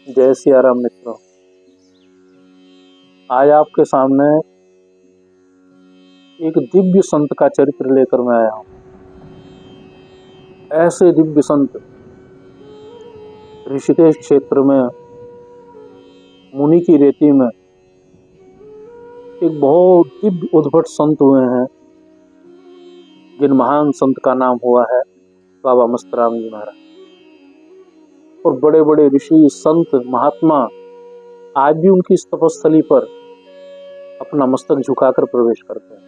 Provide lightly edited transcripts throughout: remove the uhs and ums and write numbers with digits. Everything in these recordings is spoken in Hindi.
जय सिया राम मित्रों। आज आपके सामने एक दिव्य संत का चरित्र लेकर मैं आया हूँ। ऐसे दिव्य संत ऋषिकेश क्षेत्र में मुनि की रेती में एक बहुत दिव्य उद्भट संत हुए हैं, जिन महान संत का नाम हुआ है बाबा मस्तराम जी महाराज। और बड़े बड़े ऋषि संत महात्मा आज भी उनकी इस तपस्थली पर अपना मस्तक झुकाकर प्रवेश करते हैं।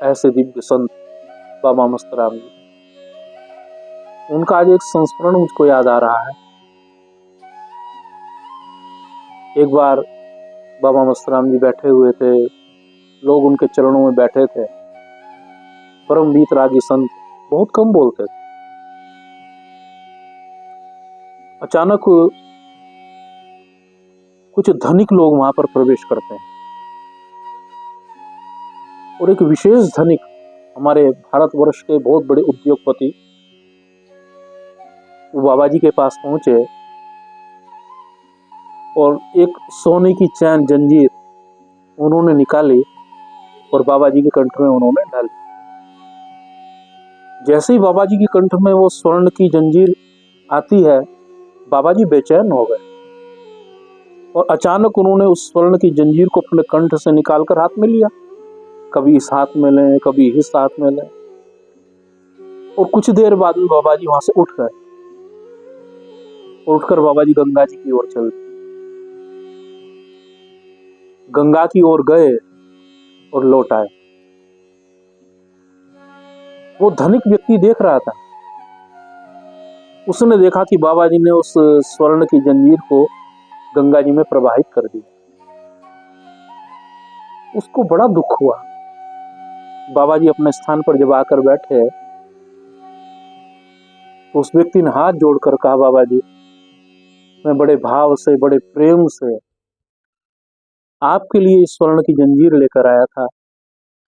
ऐसे दिव्य संत बाबा मस्तराम जी, उनका आज एक संस्मरण मुझको याद आ रहा है। एक बार बाबा मस्तराम जी बैठे हुए थे, लोग उनके चरणों में बैठे थे। परम वीतरागी संत, बहुत कम बोलते थे। अचानक कुछ धनिक लोग वहां पर प्रवेश करते हैं और एक विशेष धनिक, हमारे भारतवर्ष के बहुत बड़े उद्योगपति, वो बाबा जी के पास पहुंचे और एक सोने की चैन जंजीर उन्होंने निकाली और बाबा जी के कंठ में उन्होंने डाली। जैसे ही बाबा जी के कंठ में वो स्वर्ण की जंजीर आती है, बाबा जी बेचैन हो गए और अचानक उन्होंने उस स्वर्ण की जंजीर को अपने कंठ से निकालकर हाथ में लिया। कभी इस हाथ में लें, कभी इस हाथ में लें, और कुछ देर बाद में बाबा जी वहां से उठ गए। उठकर बाबा जी गंगा जी की ओर चल दिए। गंगा की ओर गए और लौट आए। वो धनिक व्यक्ति देख रहा था। उसने देखा कि बाबा जी ने उस स्वर्ण की जंजीर को गंगा जी में प्रवाहित कर दिया। उसको बड़ा दुख हुआ। बाबा जी अपने स्थान पर जब आकर बैठे तो उस व्यक्ति ने हाथ जोड़कर कहा, बाबा जी, मैं बड़े भाव से, बड़े प्रेम से आपके लिए इस स्वर्ण की जंजीर लेकर आया था,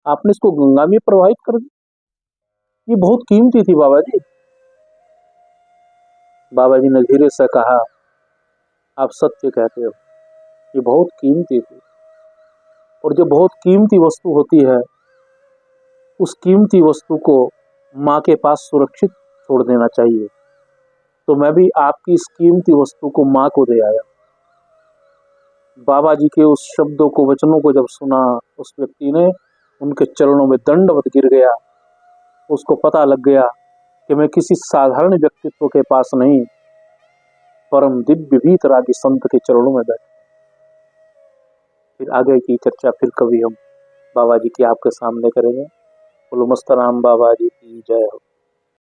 आपने इसको गंगा में प्रवाहित कर दी। ये बहुत कीमती थी बाबा जी। बाबा जी ने धीरे से कहा, आप सत्य कहते हो, ये बहुत कीमती थी। और जो बहुत कीमती वस्तु होती है, उस कीमती वस्तु को माँ के पास सुरक्षित छोड़ देना चाहिए। तो मैं भी आपकी इस कीमती वस्तु को माँ को दे आया। बाबा जी के उस शब्दों को, वचनों को जब सुना, उस व्यक्ति ने उनके चरणों में दंडवत गिर गया। उसको पता लग गया कि मैं किसी साधारण व्यक्तित्व के पास नहीं, परम दिव्य वीतरागी संत के चरणों में बैठा। फिर आगे की चर्चा फिर कभी हम बाबा जी की आपके सामने करेंगे। बोलो मस्तराम बाबा जी की जय हो।